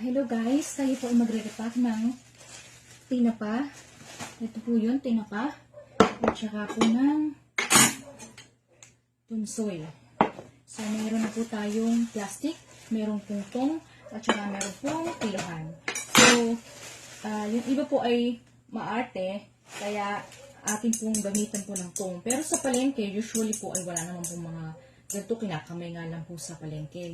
Hello guys, tayo po ay magre-repack ng tinapa. Ito po yun, tinapa. At saka po ng tunsoy. So, mayroon na po tayong plastic, mayroong pungtong, at saka mayroon pong kilohan. So, yung iba po ay maarte, kaya atin pong gamitan po ng tong. Pero sa palengke, usually po ay wala naman pong mga ganito, kinakamay nga lang po sa palengke.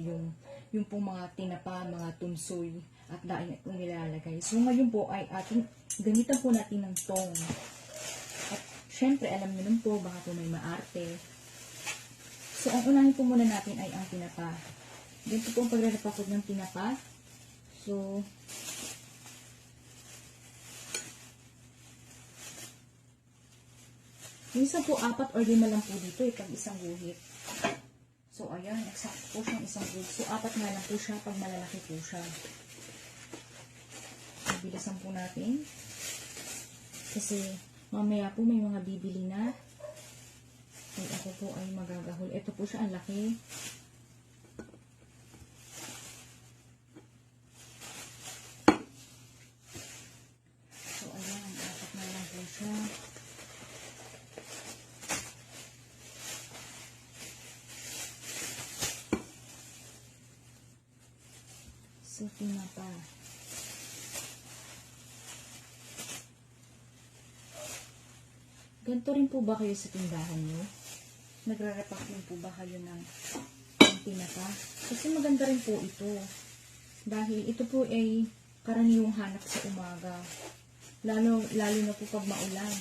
Yung pong mga tinapa, mga tunsoy, at daing itong nilalagay. So, ngayon po ay ating gamitan po natin ng tong. At syempre, alam nyo nun po, baka po may maarte. So, ang unahin po muna natin ay ang tinapa. Ganito po ang pagre-repack ng tinapa. So, minsan po 4 or 5 lang po dito pag isang guhit. So, ayan, exact po siyang isang guhit. So, 4 nga lang po siya pag malalaki po siya. Bilisan po natin. Kasi, mamaya po may mga bibili na. So, ako po ay magagahol. Ito po siya, ang laki. So, ayan, 4 na lang po siya. So, tinapa. Ganito rin po ba kayo sa tindahan nyo? Nagre-repack din po ba kayo ng tinapa? Kasi maganda rin po ito. Dahil ito po ay karaniwang hanap sa umaga. Lalo na po pag maulan.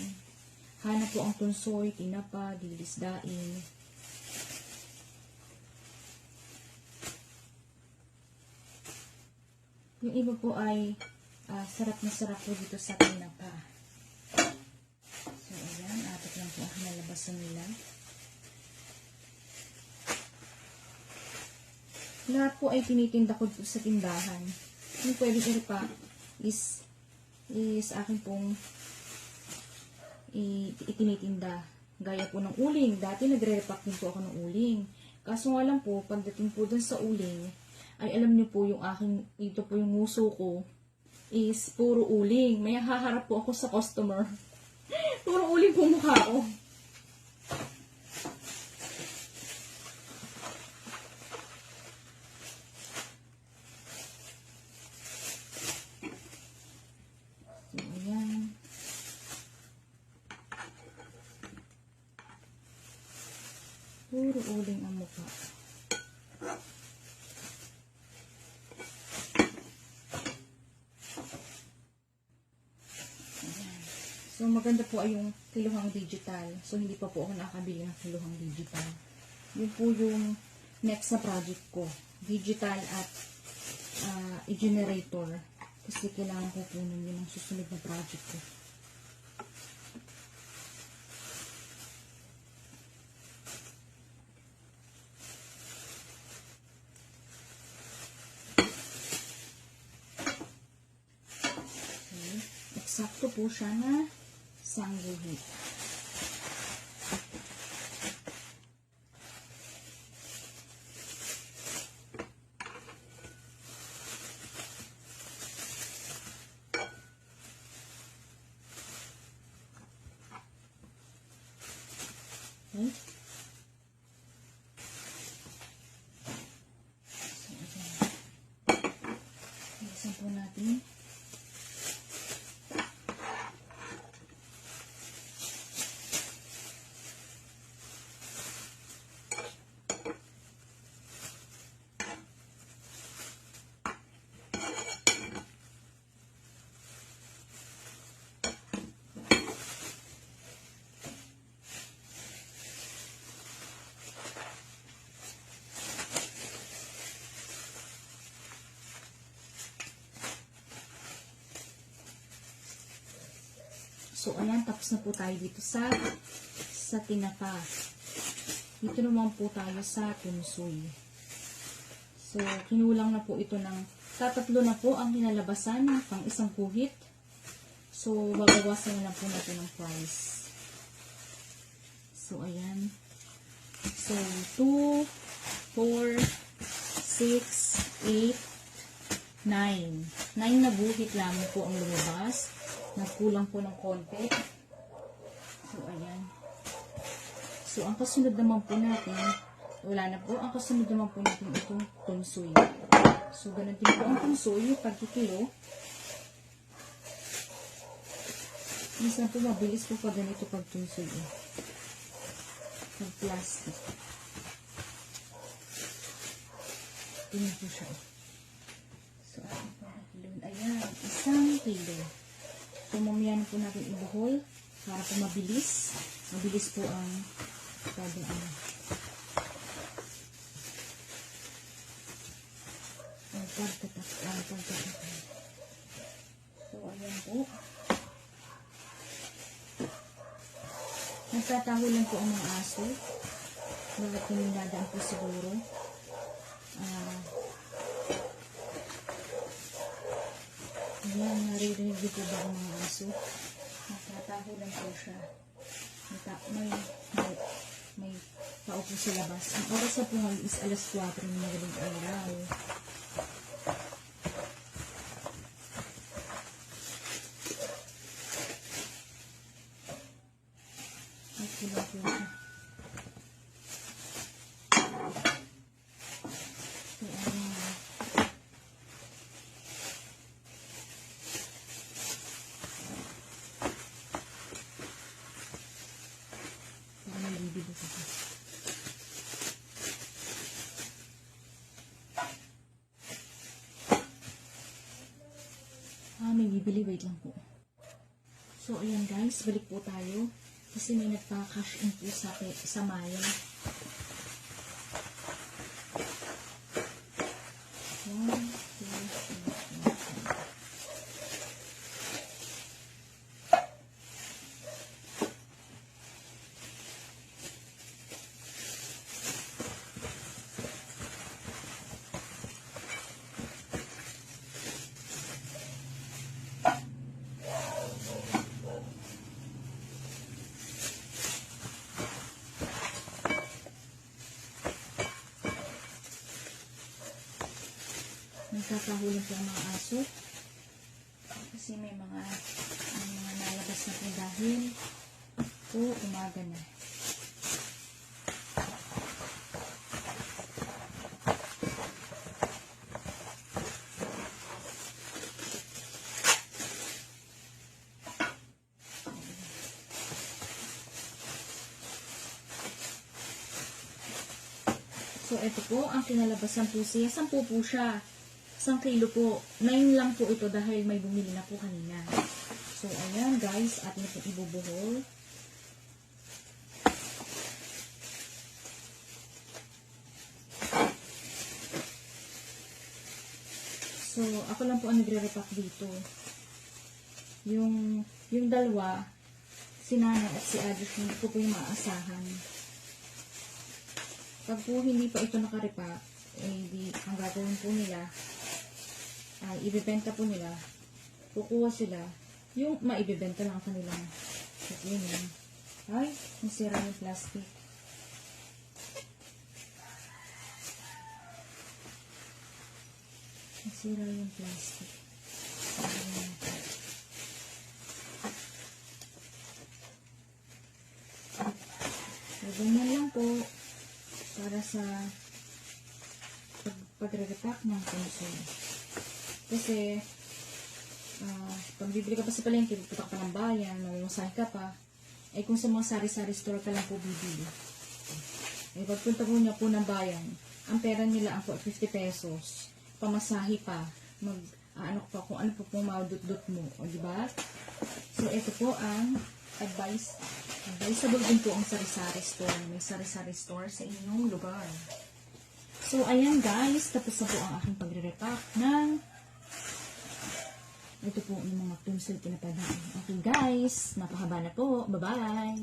Hanap po ang tunsoy, tinapa, dilis daing. Yung iba po ay sarap na sarap po dito sa tinapa. So, ayan. 4 lang po ang nalabasan nila. Lahat po ay tinitinda ko sa tindahan. Yung pwede i-repack is akin pong itinitinda. Gaya po ng uling. Dati nagre-repack din po ako ng uling. Kaso nga lang po, pagdating po dun sa uling, ay alam niyo po yung aking, ito po yung nguso ko, is puro uling. May haharap po ako sa customer. Puro uling po mukha ko. So, ayan. Puro uling ang mukha. So, maganda po ay yung kilohang digital. So, hindi pa po ako nakabili ng kilohang digital. Yun po yung next na project ko. Digital at i-generator. Kasi kailangan ko po nun yun ang susunod na project ko. Okay. Eksakto po siya na sangguhit. Okay. So, ayan. Bilisan po natin. So, ayan, tapos na po tayo dito sa tinapa. Dito naman po tayo sa tunsoy. So, kinulang na po ito ng tatatlo na po ang kinalabasan ng pang isang guhit. So, babawasan na lang po natin ang price. So, ayan. So, 2, 4, 6, 8, 9. 9 na guhit lamang po ang lumabas. Nagkulang po ng konti. So, ayan. So, ang kasunod naman po natin, wala na po. Ang kasunod naman po natin itong tunsoy. So, ganun din po ang tunsoy, pagkikilo. Minsan po, mabilis po pag ganito pag tunsoy. Pag plastic. Tingnan po siya. So, ayan, 1 kilo. So, mamaya na po natin ibuhol para po mabilis. Mabilis po ang pag-ano. Ang pagtatak. So, ayan po. Nagtataho lang po ang mga aso. Bakit pinindadaan po siguro. Ayan, naririnig din po ba ang mga aso? Nagtataho lang po siya. May tao po sa labas. Ang oras na po ngayon is alas 4 ng madaling araw. Okay lang po siya. So, ayan. Para nalibig ako. May bibili. Wait lang po. So, ayan guys. Balik po tayo. Kasi may nagpa-cash in po sa Maya. Nagkakahulog po ang mga aso. Kasi may mga nalabas na po dahil po umaga na. So, ito po, ang kinalabasan po siya. 10 po siya. 1 kilo po. 9 lang po ito dahil may bumili na po kanina. So, ayan guys. Atin po ibubuhol. So, ako lang po ang nagre-repack dito. Yung dalawa, si Nana at si Adrish, hindi ko po yung maasahan. Pag po hindi pa ito nakarepack, ang gagawin po nila, ibebenta po nila, kukuha sila, yung maibebenta lang ang kanilang yun. Ay, nasira yung plastic. Nasira yung plastic. Ganyan lang po para sa pagre-repack ng console. Kasi, pag bibili ka pa sa palengke, pupunta ka pa ng bayan, mamasahe ka pa, ay kung sa mga sari-sari store ka lang po bibili. Ay pagpunta po niya po ng bayan, ang pera nila ang po 50 pesos, pamasahe pa, ano pa, kung ano po pong maudut-dut mo, o diba? So, ito po ang advisable din po ang sari-sari store. May sari-sari store sa inyong lugar. So, ayan guys, tapos na po ang aking pagre-repack ng ito po yung mga tungsil pinapadaan. Okay guys, napakahaba na po. Bye-bye!